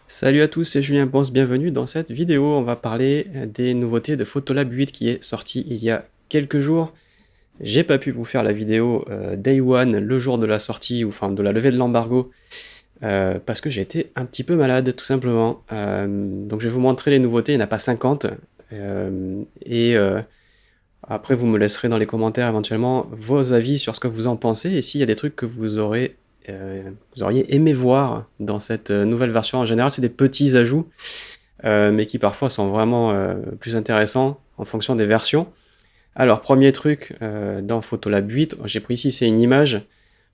Salut à tous, c'est Julien Ponce, bienvenue dans cette vidéo. On va parler des nouveautés de Photolab 8 qui est sorti il y a quelques jours. J'ai pas pu vous faire la vidéo Day One, le jour de la sortie, ou enfin de la levée de l'embargo, parce que j'ai été un petit peu malade, tout simplement. Donc je vais vous montrer les nouveautés, il n'y en a pas 50. Après vous me laisserez dans les commentaires éventuellement vos avis sur ce que vous en pensez, et s'il y a des trucs que vous auriez aimé voir dans cette nouvelle version. En général, c'est des petits ajouts, mais qui parfois sont vraiment plus intéressants en fonction des versions. Alors, premier truc, dans Photolab 8, j'ai pris ici, c'est une image.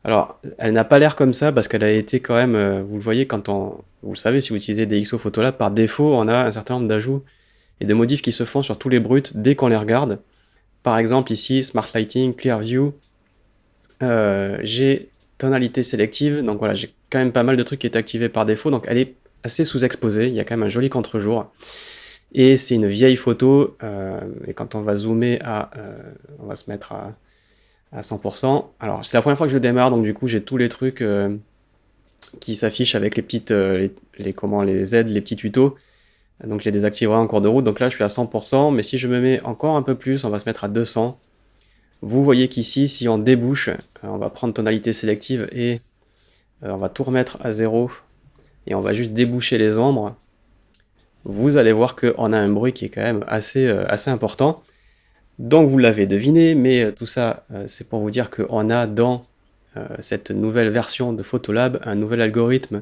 Alors, elle n'a pas l'air comme ça, parce qu'elle a été quand même, vous le voyez, vous le savez, si vous utilisez DxO Photolab, par défaut, on a un certain nombre d'ajouts et de modifs qui se font sur tous les bruts dès qu'on les regarde. Par exemple, ici, Smart Lighting, Clear View, j'ai tonalité sélective, donc voilà, j'ai quand même pas mal de trucs qui étaient activés par défaut, donc elle est assez sous-exposée, il y a quand même un joli contre-jour. Et c'est une vieille photo, et quand on va zoomer on va se mettre à 100%. Alors c'est la première fois que je le démarre, donc du coup j'ai tous les trucs qui s'affichent avec les petites, les aides, les petits tutos. Donc je les désactiverai en cours de route, donc là je suis à 100%, mais si je me mets encore un peu plus, on va se mettre à 200. Vous voyez qu'ici, si on débouche, on va prendre tonalité sélective et on va tout remettre à 0 et on va juste déboucher les ombres. Vous allez voir qu'on a un bruit qui est quand même assez important. Donc vous l'avez deviné, mais tout ça, c'est pour vous dire qu'on a dans cette nouvelle version de Photolab un nouvel algorithme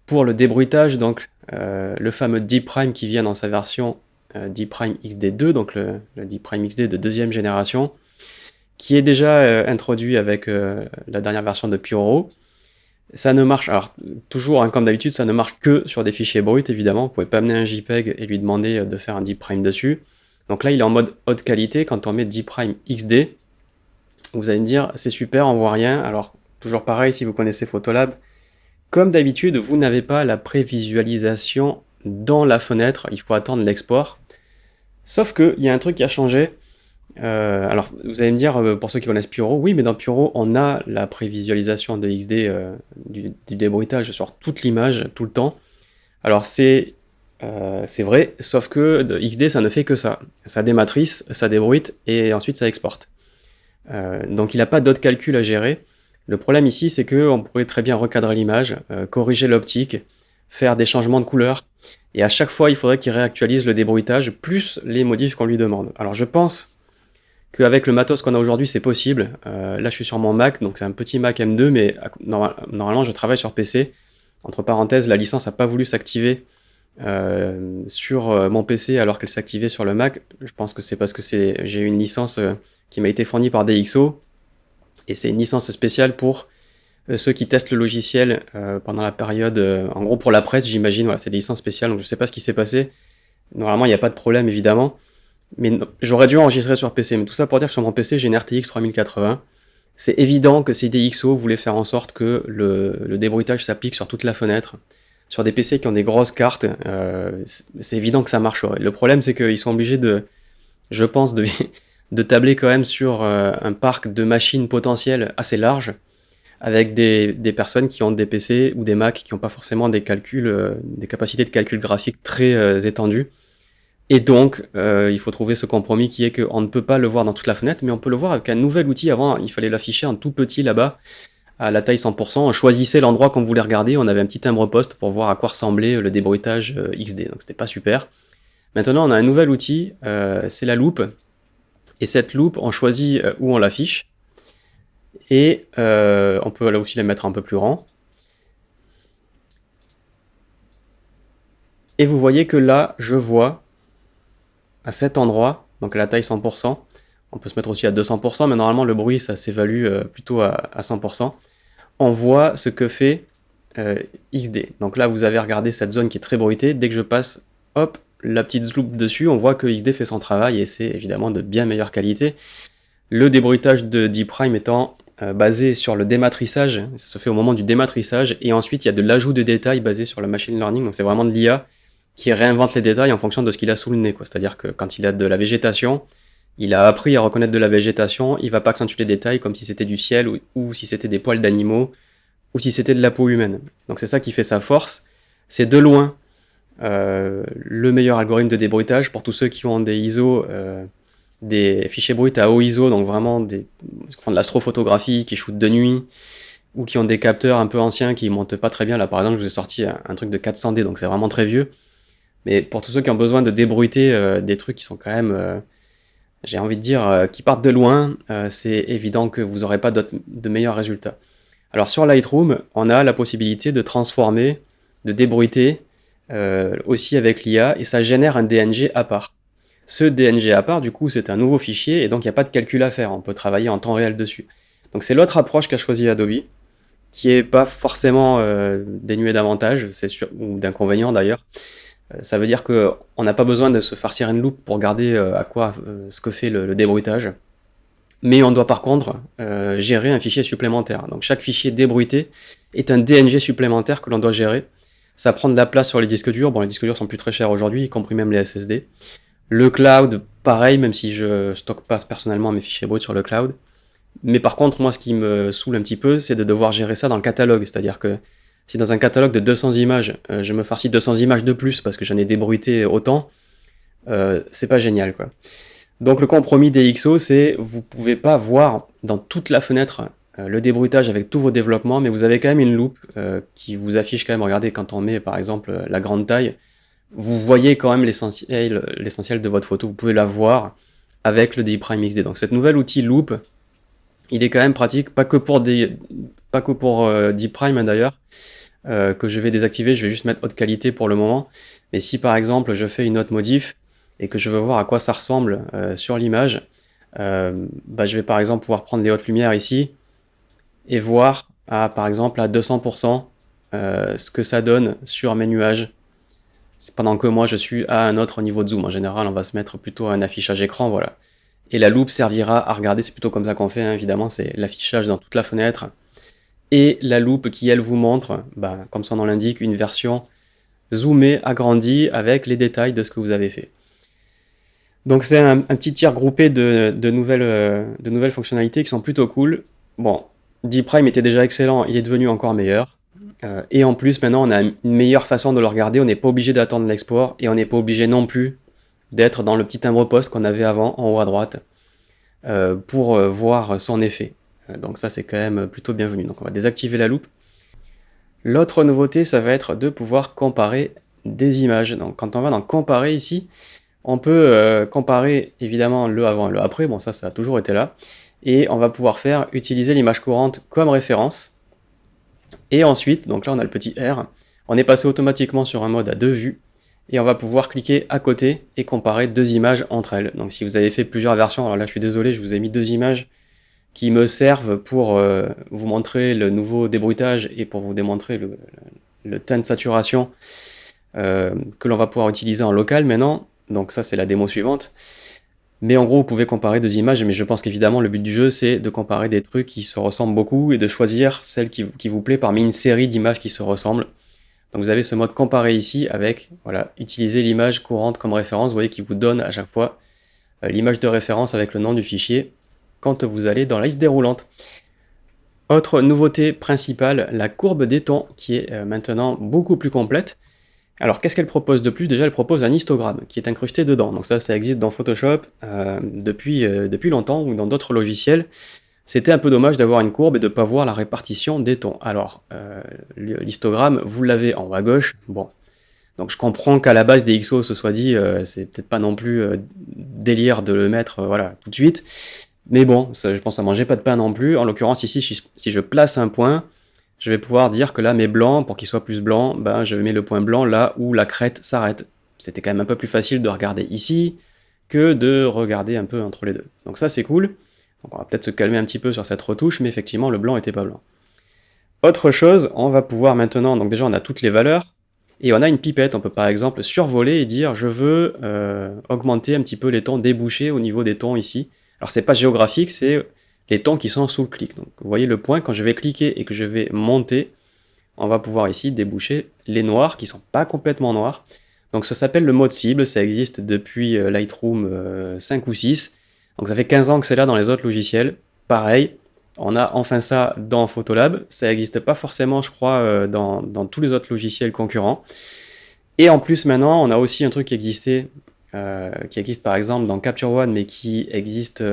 pour le débruitage, donc le fameux D' qui vient dans sa version D' XD2, donc le D' XD de deuxième génération, qui est déjà introduit avec la dernière version de Puro. Ça ne marche, alors toujours comme d'habitude, ça ne marche que sur des fichiers bruts évidemment, vous pouvez pas amener un JPEG et lui demander de faire un D' dessus. Donc là il est en mode haute qualité. Quand on met D' XD, vous allez me dire c'est super, on voit rien. Alors toujours pareil, si vous connaissez Photolab, comme d'habitude vous n'avez pas la prévisualisation dans la fenêtre, il faut attendre l'export. Sauf qu'il y a un truc qui a changé. Alors vous allez me dire, pour ceux qui connaissent Puro, oui mais dans Puro on a la prévisualisation de XD, du débruitage sur toute l'image, tout le temps. Alors c'est vrai, sauf que de XD ça ne fait que ça. Ça dématrice, ça débruite et ensuite ça exporte. Donc il n'a pas d'autres calculs à gérer. Le problème ici c'est qu'on pourrait très bien recadrer l'image, corriger l'optique, faire des changements de couleur, et à chaque fois il faudrait qu'il réactualise le débruitage plus les modifs qu'on lui demande. Alors je pense qu'avec le matos qu'on a aujourd'hui, c'est possible. Là, je suis sur mon Mac, donc c'est un petit Mac M2, mais normalement, je travaille sur PC. Entre parenthèses, la licence n'a pas voulu s'activer sur mon PC alors qu'elle s'activait sur le Mac. Je pense que c'est parce que j'ai une licence qui m'a été fournie par DxO, et c'est une licence spéciale pour ceux qui testent le logiciel pendant la période, en gros pour la presse, j'imagine. Voilà, c'est des licences spéciales, donc je ne sais pas ce qui s'est passé. Normalement, il n'y a pas de problème, évidemment. Mais j'aurais dû enregistrer sur PC, mais tout ça pour dire que sur mon PC j'ai une RTX 3080. C'est évident que si DxO voulait faire en sorte que le débruitage s'applique sur toute la fenêtre, sur des PC qui ont des grosses cartes, c'est évident que ça marcherait. Le problème c'est qu'ils sont obligés je pense, de tabler quand même sur un parc de machines potentielles assez large, avec des personnes qui ont des PC ou des Mac qui n'ont pas forcément des capacités de calcul graphique très étendues. Et donc, il faut trouver ce compromis qui est qu'on ne peut pas le voir dans toute la fenêtre, mais on peut le voir avec un nouvel outil. Avant, il fallait l'afficher en tout petit là-bas, à la taille 100%. On choisissait l'endroit qu'on voulait regarder, on avait un petit timbre-poste pour voir à quoi ressemblait le débruitage XD. Donc c'était pas super. Maintenant, on a un nouvel outil, c'est la loupe. Et cette loupe, on choisit où on l'affiche. Et on peut là aussi la mettre un peu plus grand. Et vous voyez que là, je vois à cet endroit, donc à la taille 100%, on peut se mettre aussi à 200%, mais normalement le bruit ça s'évalue plutôt à 100%, on voit ce que fait XD. Donc là vous avez regardé cette zone qui est très bruitée, dès que je passe, hop, la petite loupe dessus, on voit que XD fait son travail et c'est évidemment de bien meilleure qualité. Le débruitage de D' étant basé sur le dématrissage, ça se fait au moment du dématrissage, et ensuite il y a de l'ajout de détails basé sur le machine learning, donc c'est vraiment de l'IA qui réinvente les détails en fonction de ce qu'il a sous le nez, quoi. C'est-à-dire que quand il a de la végétation, Il a appris à reconnaître de la végétation, il va pas accentuer les détails comme si c'était du ciel ou si c'était des poils d'animaux ou si c'était de la peau humaine. Donc c'est ça qui fait sa force. C'est de loin le meilleur algorithme de débruitage pour tous ceux qui ont des ISO, des fichiers bruts à haut ISO, donc vraiment qui font de l'astrophotographie, qui shootent de nuit, ou qui ont des capteurs un peu anciens qui montent pas très bien. Là par exemple, je vous ai sorti un truc de 400D, donc c'est vraiment très vieux. Mais pour tous ceux qui ont besoin de débruiter des trucs qui sont quand même, j'ai envie de dire, qui partent de loin, c'est évident que vous n'aurez pas de meilleurs résultats. Alors sur Lightroom, on a la possibilité de transformer, de débruiter aussi avec l'IA, et ça génère un DNG à part. Ce DNG à part, du coup, c'est un nouveau fichier, et donc il n'y a pas de calcul à faire, on peut travailler en temps réel dessus. Donc c'est l'autre approche qu'a choisi Adobe, qui est pas forcément dénuée d'avantages, c'est sûr, ou d'inconvénients d'ailleurs. Ça veut dire qu'on n'a pas besoin de se farcir une loupe pour regarder ce que fait le débruitage. Mais on doit par contre gérer un fichier supplémentaire. Donc chaque fichier débruité est un DNG supplémentaire que l'on doit gérer. Ça prend de la place sur les disques durs. Bon, les disques durs sont plus très chers aujourd'hui, y compris même les SSD. Le cloud, pareil, même si je stocke pas personnellement mes fichiers bruts sur le cloud. Mais par contre, moi, ce qui me saoule un petit peu, c'est de devoir gérer ça dans le catalogue. C'est-à-dire que si dans un catalogue de 200 images, je me farcis 200 images de plus parce que j'en ai débruité autant, c'est pas génial, quoi. Donc le compromis des XO, c'est vous pouvez pas voir dans toute la fenêtre le débruitage avec tous vos développements, mais vous avez quand même une loupe qui vous affiche quand même, regardez, quand on met par exemple la grande taille, vous voyez quand même l'essentiel de votre photo, vous pouvez la voir avec le DPrime XD. Donc cet nouvel outil loupe, il est quand même pratique, pas que pour DPrime hein, d'ailleurs, que je vais désactiver, je vais juste mettre haute qualité pour le moment. Mais si par exemple je fais une autre modif et que je veux voir à quoi ça ressemble sur l'image, je vais par exemple pouvoir prendre les hautes lumières ici et voir par exemple à 200% ce que ça donne sur mes nuages. C'est pendant que moi je suis à un autre niveau de zoom. En général, on va se mettre plutôt à un affichage écran, voilà. Et la loupe servira à regarder, c'est plutôt comme ça qu'on fait, hein, évidemment, c'est l'affichage dans toute la fenêtre. Et la loupe qui, elle, vous montre, comme son nom l'indique, une version zoomée, agrandie, avec les détails de ce que vous avez fait. Donc c'est un petit tir groupé de nouvelles fonctionnalités qui sont plutôt cool. Bon, DPrime était déjà excellent, il est devenu encore meilleur. Et en plus, maintenant, on a une meilleure façon de le regarder, on n'est pas obligé d'attendre l'export, et on n'est pas obligé non plus d'être dans le petit timbre-poste qu'on avait avant, en haut à droite, pour voir son effet. Donc ça, c'est quand même plutôt bienvenu. Donc on va désactiver la loupe. L'autre nouveauté, ça va être de pouvoir comparer des images. Donc quand on va dans comparer ici, on peut comparer évidemment le avant et le après, bon ça a toujours été là, et on va pouvoir utiliser l'image courante comme référence, et ensuite, donc là on a le petit R, on est passé automatiquement sur un mode à deux vues, et on va pouvoir cliquer à côté et comparer deux images entre elles. Donc si vous avez fait plusieurs versions, alors là je suis désolé, je vous ai mis deux images qui me servent pour vous montrer le nouveau débruitage et pour vous démontrer le teint de saturation que l'on va pouvoir utiliser en local maintenant. Donc ça c'est la démo suivante. Mais en gros vous pouvez comparer deux images, mais je pense qu'évidemment le but du jeu c'est de comparer des trucs qui se ressemblent beaucoup et de choisir celle qui vous plaît parmi une série d'images qui se ressemblent. Donc vous avez ce mode comparer ici avec, voilà, utiliser l'image courante comme référence, vous voyez qu'il vous donne à chaque fois l'image de référence avec le nom du fichier quand vous allez dans la liste déroulante. Autre nouveauté principale, la courbe des tons qui est maintenant beaucoup plus complète. Alors qu'est-ce qu'elle propose de plus? Déjà elle propose un histogramme qui est incrusté dedans, donc ça existe dans Photoshop depuis longtemps ou dans d'autres logiciels. C'était un peu dommage d'avoir une courbe et de ne pas voir la répartition des tons. Alors l'histogramme, vous l'avez en haut à gauche, bon. Donc je comprends qu'à la base des XO se soit dit, c'est peut-être pas non plus délire de le mettre voilà, tout de suite, mais bon, je pense que ça mangeait pas de pain non plus. En l'occurrence ici, si je place un point, je vais pouvoir dire que là, mes blancs, pour qu'ils soient plus blancs, je mets le point blanc là où la crête s'arrête. C'était quand même un peu plus facile de regarder ici que de regarder un peu entre les deux. Donc ça, c'est cool. Donc on va peut-être se calmer un petit peu sur cette retouche, mais effectivement, le blanc était pas blanc. Autre chose, on va pouvoir maintenant, donc déjà on a toutes les valeurs, et on a une pipette. On peut par exemple survoler et dire je veux augmenter un petit peu les tons débouchés au niveau des tons ici. Alors c'est pas géographique, c'est les tons qui sont sous le clic. Donc vous voyez le point, quand je vais cliquer et que je vais monter, on va pouvoir ici déboucher les noirs qui sont pas complètement noirs. Donc ça s'appelle le mode cible, ça existe depuis Lightroom 5 ou 6. Donc ça fait 15 ans que c'est là dans les autres logiciels. Pareil, on a enfin ça dans Photolab. Ça n'existe pas forcément, je crois, dans tous les autres logiciels concurrents. Et en plus, maintenant, on a aussi un truc qui existe par exemple dans Capture One, mais qui existe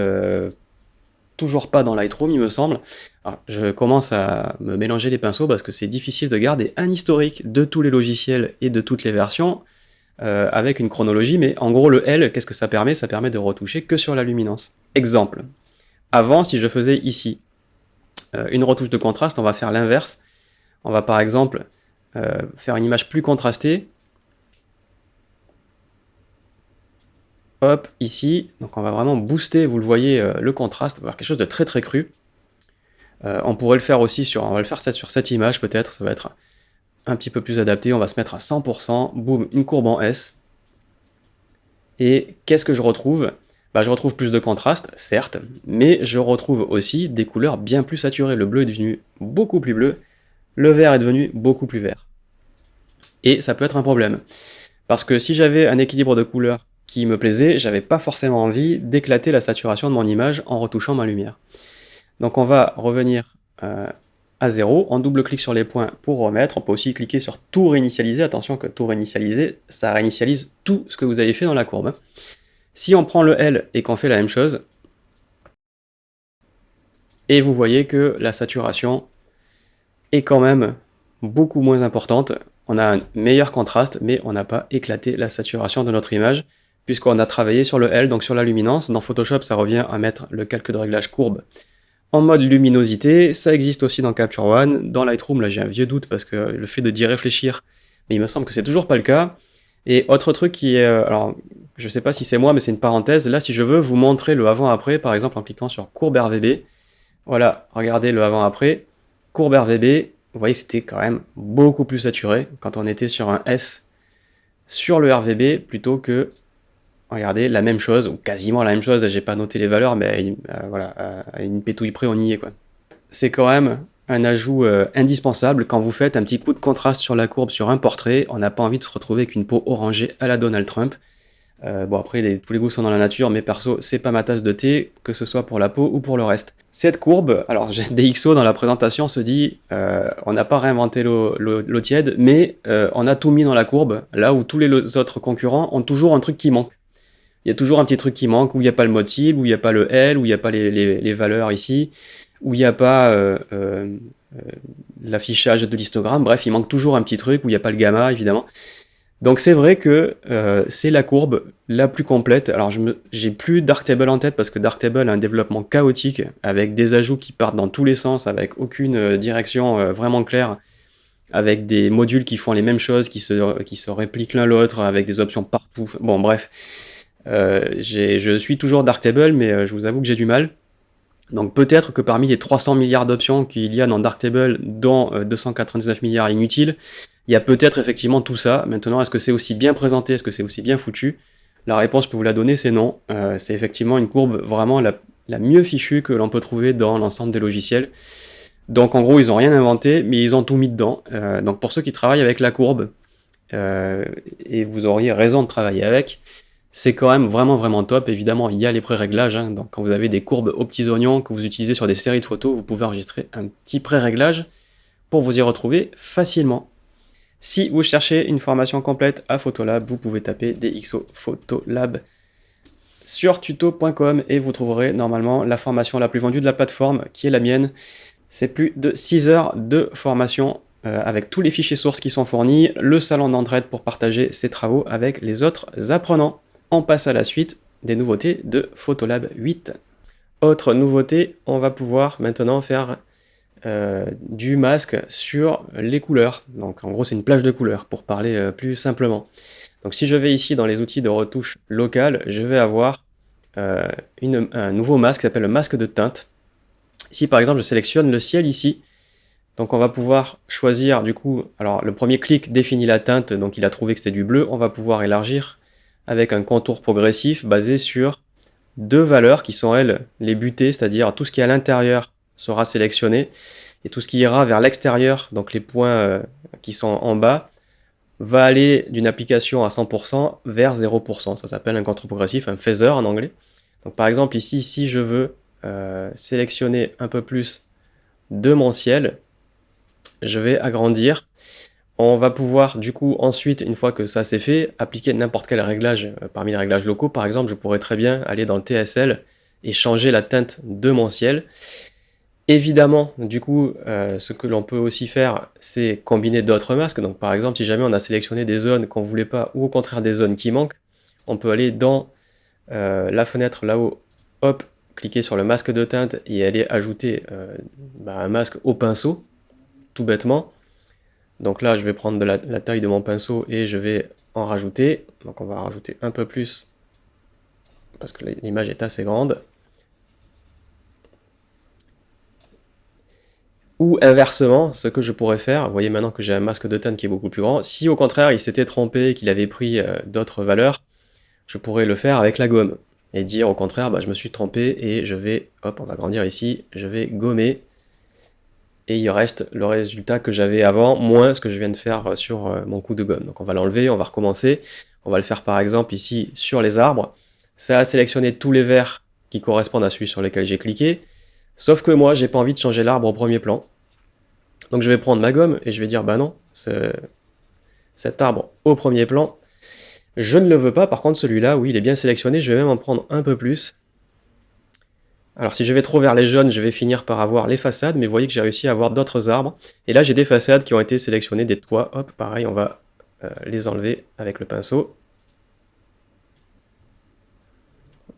toujours pas dans Lightroom, il me semble. Alors, je commence à me mélanger les pinceaux parce que c'est difficile de garder un historique de tous les logiciels et de toutes les versions avec une chronologie, mais en gros, le L, qu'est-ce que ça permet? Ça permet de retoucher que sur la luminance. Exemple. Avant, si je faisais ici une retouche de contraste, on va faire l'inverse. On va par exemple faire une image plus contrastée. Hop, ici, donc on va vraiment booster, vous le voyez, le contraste, on va avoir quelque chose de très très cru. On pourrait le faire aussi on va le faire ça sur cette image peut-être, ça va être un petit peu plus adapté, on va se mettre à 100%, boum, une courbe en S. Et qu'est-ce que je retrouve? Bah, je retrouve plus de contraste, certes, mais je retrouve aussi des couleurs bien plus saturées. Le bleu est devenu beaucoup plus bleu, le vert est devenu beaucoup plus vert. Et ça peut être un problème. Parce que si j'avais un équilibre de couleurs qui me plaisait, j'avais pas forcément envie d'éclater la saturation de mon image en retouchant ma lumière. Donc on va revenir à 0, on double-clique sur les points pour remettre, on peut aussi cliquer sur tout réinitialiser, attention que tout réinitialiser, ça réinitialise tout ce que vous avez fait dans la courbe. Si on prend le L et qu'on fait la même chose, et vous voyez que la saturation est quand même beaucoup moins importante, on a un meilleur contraste, mais on n'a pas éclaté la saturation de notre image, puisqu'on a travaillé sur le L, donc sur la luminance. Dans Photoshop, ça revient à mettre le calque de réglage courbe en mode luminosité. Ça existe aussi dans Capture One. Dans Lightroom, là j'ai un vieux doute parce que le fait de d'y réfléchir, mais il me semble que c'est toujours pas le cas. Et autre truc qui est, alors je sais pas si c'est moi, mais c'est une parenthèse, là si je veux vous montrer le avant-après, par exemple en cliquant sur courbe RVB, voilà, regardez le avant-après, courbe RVB, vous voyez que c'était quand même beaucoup plus saturé quand on était sur un S sur le RVB plutôt que, regardez, la même chose, ou quasiment la même chose, j'ai pas noté les valeurs, mais voilà, à une pétouille près on y est quoi. C'est quand même un ajout indispensable quand vous faites un petit coup de contraste sur la courbe sur un portrait, on n'a pas envie de se retrouver avec une peau orangée à la Donald Trump. Bon après, tous les goûts sont dans la nature, mais perso, c'est pas ma tasse de thé, que ce soit pour la peau ou pour le reste. Cette courbe, alors DxO dans la présentation se dit, on n'a pas réinventé l'eau tiède, mais on a tout mis dans la courbe, là où tous les autres concurrents ont toujours un truc qui manque. Il y a toujours un petit truc qui manque, où il n'y a pas le mode cible, où il n'y a pas le L, où il n'y a pas les valeurs ici, où il n'y a pas l'affichage de l'histogramme, bref, il manque toujours un petit truc, où il n'y a pas le gamma, évidemment. Donc c'est vrai que c'est la courbe la plus complète. Alors j'ai plus Darktable en tête parce que Darktable a un développement chaotique avec des ajouts qui partent dans tous les sens, avec aucune direction vraiment claire, avec des modules qui font les mêmes choses, qui se répliquent l'un l'autre, avec des options partout. Bon bref, je suis toujours Darktable, mais je vous avoue que j'ai du mal. Donc peut-être que parmi les 300 milliards d'options qu'il y a dans Darktable, dont 299 milliards inutiles, il y a peut-être effectivement tout ça. Maintenant, est-ce que c'est aussi bien présenté, est-ce que c'est aussi bien foutu? La réponse, je peux vous la donner, c'est non. C'est effectivement une courbe vraiment la mieux fichue que l'on peut trouver dans l'ensemble des logiciels. Donc en gros, ils n'ont rien inventé, mais ils ont tout mis dedans. Donc pour ceux qui travaillent avec la courbe, et vous auriez raison de travailler avec, c'est quand même vraiment vraiment top. Évidemment, il y a les pré-réglages, hein. Donc quand vous avez des courbes aux petits oignons que vous utilisez sur des séries de photos, vous pouvez enregistrer un petit pré-réglage pour vous y retrouver facilement. Si vous cherchez une formation complète à Photolab, vous pouvez taper DxO Photolab sur tuto.com et vous trouverez normalement la formation la plus vendue de la plateforme, qui est la mienne. C'est plus de 6 heures de formation avec tous les fichiers sources qui sont fournis, le salon d'entraide pour partager ses travaux avec les autres apprenants. On passe à la suite des nouveautés de Photolab 8. Autre nouveauté, on va pouvoir maintenant faire du masque sur les couleurs. Donc en gros c'est une plage de couleurs pour parler plus simplement. Donc si je vais ici dans les outils de retouche locale, je vais avoir un nouveau masque qui s'appelle le masque de teinte. Si par exemple je sélectionne le ciel ici, donc on va pouvoir choisir du coup, alors le premier clic définit la teinte, donc il a trouvé que c'était du bleu, on va pouvoir élargir avec un contour progressif basé sur deux valeurs qui sont elles les butées, c'est-à-dire tout ce qui est à l'intérieur sera sélectionné et tout ce qui ira vers l'extérieur, donc les points qui sont en bas, va aller d'une application à 100% vers 0%. Ça s'appelle un contour progressif, un phasor en anglais. Donc par exemple ici, si je veux sélectionner un peu plus de mon ciel, je vais agrandir. On va pouvoir du coup ensuite, une fois que ça c'est fait, appliquer n'importe quel réglage parmi les réglages locaux. Par exemple, je pourrais très bien aller dans le TSL et changer la teinte de mon ciel. Évidemment, du coup, ce que l'on peut aussi faire, c'est combiner d'autres masques. Donc par exemple, si jamais on a sélectionné des zones qu'on ne voulait pas, ou au contraire des zones qui manquent, on peut aller dans la fenêtre là-haut, hop, cliquer sur le masque de teinte et aller ajouter un masque au pinceau, tout bêtement. Donc là, je vais prendre la taille de mon pinceau et je vais en rajouter. Donc on va rajouter un peu plus parce que l'image est assez grande. Ou inversement, ce que je pourrais faire, vous voyez maintenant que j'ai un masque de teinte qui est beaucoup plus grand, si au contraire il s'était trompé, qu'il avait pris d'autres valeurs, je pourrais le faire avec la gomme. Et dire au contraire, je me suis trompé et je vais, hop, on va grandir ici, je vais gommer. Et il reste le résultat que j'avais avant, moins ce que je viens de faire sur mon coup de gomme. Donc on va l'enlever, on va recommencer. On va le faire par exemple ici sur les arbres. Ça a sélectionné tous les verts qui correspondent à celui sur lequel j'ai cliqué. Sauf que moi, j'ai pas envie de changer l'arbre au premier plan. Donc je vais prendre ma gomme et je vais dire, bah non, cet arbre au premier plan, je ne le veux pas. Par contre, celui-là, oui, il est bien sélectionné. Je vais même en prendre un peu plus. Alors si je vais trop vers les jaunes, je vais finir par avoir les façades, mais vous voyez que j'ai réussi à avoir d'autres arbres. Et là j'ai des façades qui ont été sélectionnées, des toits, hop, pareil, on va les enlever avec le pinceau.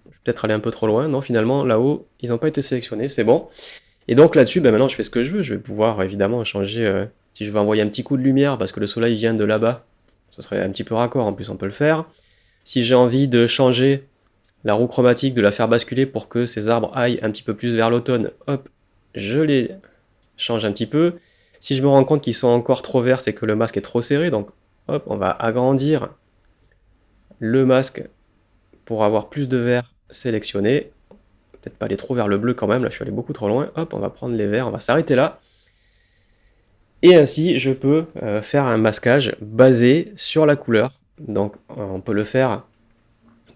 Je vais peut-être aller un peu trop loin, non, finalement là-haut, ils n'ont pas été sélectionnés, c'est bon. Et donc là-dessus, maintenant je fais ce que je veux, je vais pouvoir évidemment changer, si je veux envoyer un petit coup de lumière, parce que le soleil vient de là-bas, ce serait un petit peu raccord, en plus on peut le faire. Si j'ai envie de changer la roue chromatique, de la faire basculer pour que ces arbres aillent un petit peu plus vers l'automne, hop, je les change un petit peu. Si je me rends compte qu'ils sont encore trop verts, c'est que le masque est trop serré, donc hop, on va agrandir le masque pour avoir plus de vert sélectionné. Peut-être pas aller trop vers le bleu quand même, là je suis allé beaucoup trop loin. Hop, on va prendre les verts, on va s'arrêter là. Et ainsi, je peux faire un masquage basé sur la couleur. Donc on peut le faire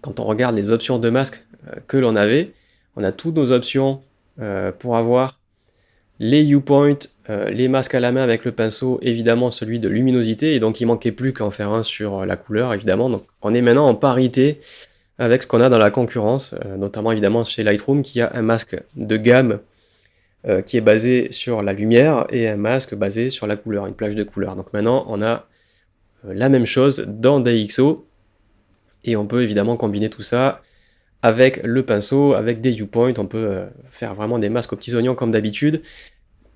quand on regarde les options de masque que l'on avait. On a toutes nos options pour avoir les viewpoints, les masques à la main avec le pinceau, évidemment celui de luminosité, et donc il manquait plus qu'en faire un sur la couleur, évidemment. Donc on est maintenant en parité avec ce qu'on a dans la concurrence, notamment évidemment chez Lightroom, qui a un masque de gamme qui est basé sur la lumière, et un masque basé sur la couleur, une plage de couleurs. Donc maintenant on a la même chose dans DxO, et on peut évidemment combiner tout ça avec le pinceau, avec des viewpoints, on peut faire vraiment des masques aux petits oignons comme d'habitude.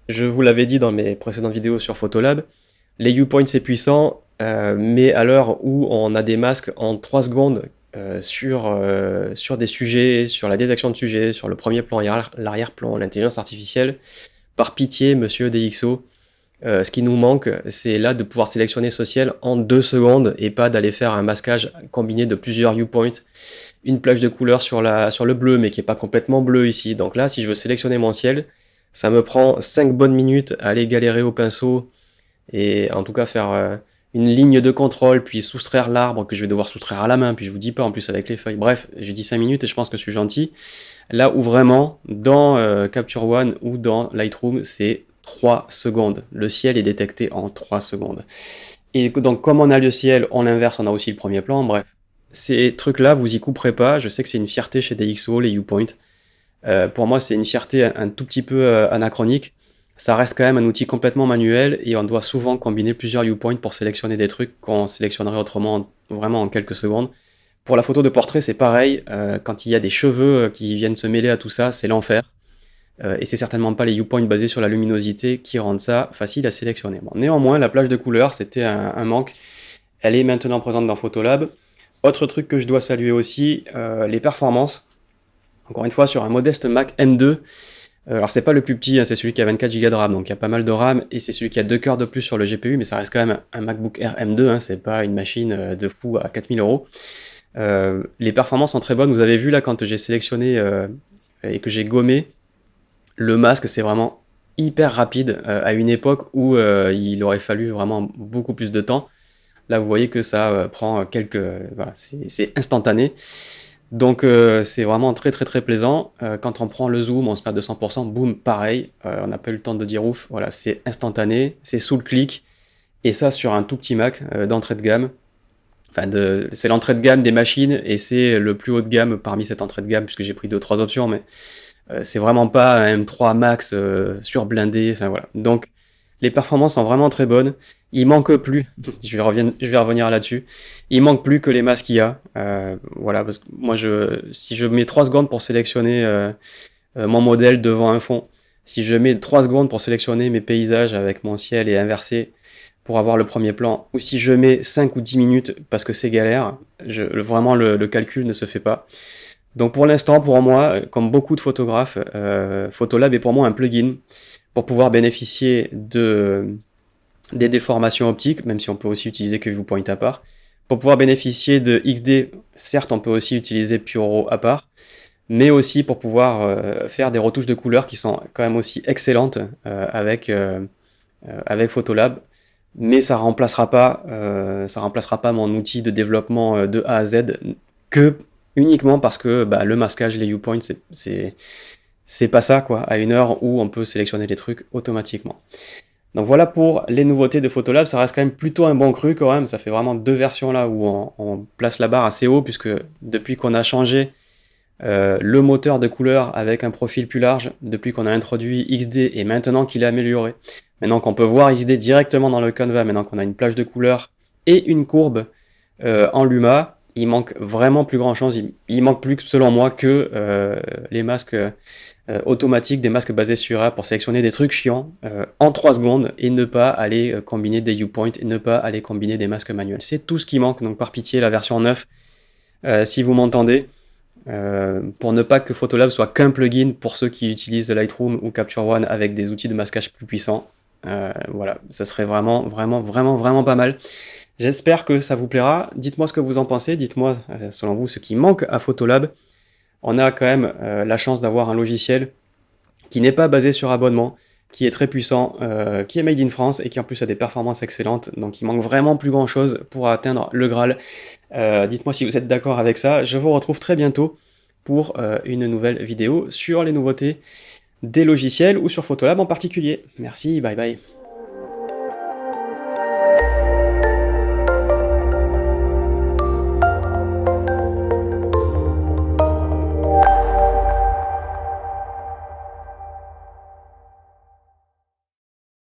Je vous l'avais dit dans mes précédentes vidéos sur Photolab, les viewpoints c'est puissant, mais à l'heure où on a des masques en 3 secondes sur des sujets, sur la détection de sujets, sur le premier plan et l'arrière-plan, l'intelligence artificielle, par pitié, monsieur DxO, ce qui nous manque, c'est là de pouvoir sélectionner ce ciel en 2 secondes et pas d'aller faire un masquage combiné de plusieurs viewpoints, une plage de couleurs sur le bleu, mais qui n'est pas complètement bleu ici. Donc là, si je veux sélectionner mon ciel, ça me prend 5 bonnes minutes à aller galérer au pinceau, et en tout cas faire une ligne de contrôle, puis soustraire l'arbre que je vais devoir soustraire à la main, puis je vous dis pas en plus avec les feuilles. Bref, j'ai dit 5 minutes et je pense que je suis gentil. Là où vraiment, dans Capture One ou dans Lightroom, c'est 3 secondes. Le ciel est détecté en 3 secondes. Et donc comme on a le ciel, on l'inverse, on a aussi le premier plan, bref. Ces trucs-là, vous y couperez pas. Je sais que c'est une fierté chez DxO, les viewpoints. Pour moi, c'est une fierté un tout petit peu anachronique. Ça reste quand même un outil complètement manuel, et on doit souvent combiner plusieurs viewpoints pour sélectionner des trucs qu'on sélectionnerait autrement vraiment en quelques secondes. Pour la photo de portrait, c'est pareil. Quand il y a des cheveux qui viennent se mêler à tout ça, c'est l'enfer. Et c'est certainement pas les viewpoints basés sur la luminosité qui rendent ça facile à sélectionner. Bon, néanmoins, la plage de couleurs, c'était un manque. Elle est maintenant présente dans Photolab. Autre truc que je dois saluer aussi, les performances. Encore une fois, sur un modeste Mac M2, alors c'est pas le plus petit, hein, c'est celui qui a 24 Go de RAM, donc il y a pas mal de RAM, et c'est celui qui a 2 cœurs de plus sur le GPU, mais ça reste quand même un MacBook Air M2, hein, c'est pas une machine de fou à 4000 euros. Les performances sont très bonnes, vous avez vu là quand j'ai sélectionné et que j'ai gommé, le masque c'est vraiment hyper rapide, à une époque où il aurait fallu vraiment beaucoup plus de temps. Là vous voyez que ça prend quelques... voilà, c'est instantané. Donc c'est vraiment très très très plaisant. Quand on prend le zoom, on se met à 200%, boum, pareil, on n'a pas eu le temps de dire ouf, voilà, c'est instantané, c'est sous le clic, et ça sur un tout petit Mac d'entrée de gamme. Enfin, c'est l'entrée de gamme des machines, et c'est le plus haut de gamme parmi cette entrée de gamme, puisque j'ai pris 2 ou 3 options, mais c'est vraiment pas un M3 Max surblindé, enfin voilà. Donc les performances sont vraiment très bonnes. Il manque plus, je vais revenir là-dessus, il manque plus que les masques IA. Voilà, parce que moi, si je mets 3 secondes pour sélectionner mon modèle devant un fond, si je mets 3 secondes pour sélectionner mes paysages avec mon ciel et inversé pour avoir le premier plan, ou si je mets 5 ou 10 minutes parce que c'est galère, vraiment le calcul ne se fait pas. Donc pour l'instant, pour moi, comme beaucoup de photographes, Photolab est pour moi un plugin pour pouvoir bénéficier des déformations optiques, même si on peut aussi utiliser que Viewpoint à part. Pour pouvoir bénéficier de XD, certes on peut aussi utiliser Puro à part, mais aussi pour pouvoir faire des retouches de couleurs qui sont quand même aussi excellentes avec Photolab. Mais ça remplacera pas mon outil de développement de A à Z que uniquement parce que bah, le masquage, les viewpoints, c'est pas ça quoi, à une heure où on peut sélectionner les trucs automatiquement. Donc voilà pour les nouveautés de Photolab, ça reste quand même plutôt un bon cru quand même, ça fait vraiment 2 versions là où on place la barre assez haut, puisque depuis qu'on a changé le moteur de couleur avec un profil plus large, depuis qu'on a introduit XD et maintenant qu'il est amélioré, maintenant qu'on peut voir XD directement dans le Canva, maintenant qu'on a une plage de couleurs et une courbe en Luma, il manque vraiment plus grand chose, il manque plus selon moi que les masques automatiques, des masques basés sur A pour sélectionner des trucs chiants en 3 secondes et ne pas aller combiner des viewpoints et ne pas aller combiner des masques manuels. C'est tout ce qui manque, donc par pitié la version 9, si vous m'entendez, pour ne pas que Photolab soit qu'un plugin pour ceux qui utilisent Lightroom ou Capture One avec des outils de masquage plus puissants. Voilà, ça serait vraiment, vraiment, vraiment, vraiment pas mal. J'espère que ça vous plaira. Dites-moi ce que vous en pensez. Dites-moi, selon vous, ce qui manque à Photolab. On a quand même la chance d'avoir un logiciel qui n'est pas basé sur abonnement, qui est très puissant, qui est made in France et qui en plus a des performances excellentes. Donc il manque vraiment plus grand chose pour atteindre le Graal. Dites-moi si vous êtes d'accord avec ça. Je vous retrouve très bientôt pour une nouvelle vidéo sur les nouveautés des logiciels ou sur Photolab en particulier. Merci, bye bye.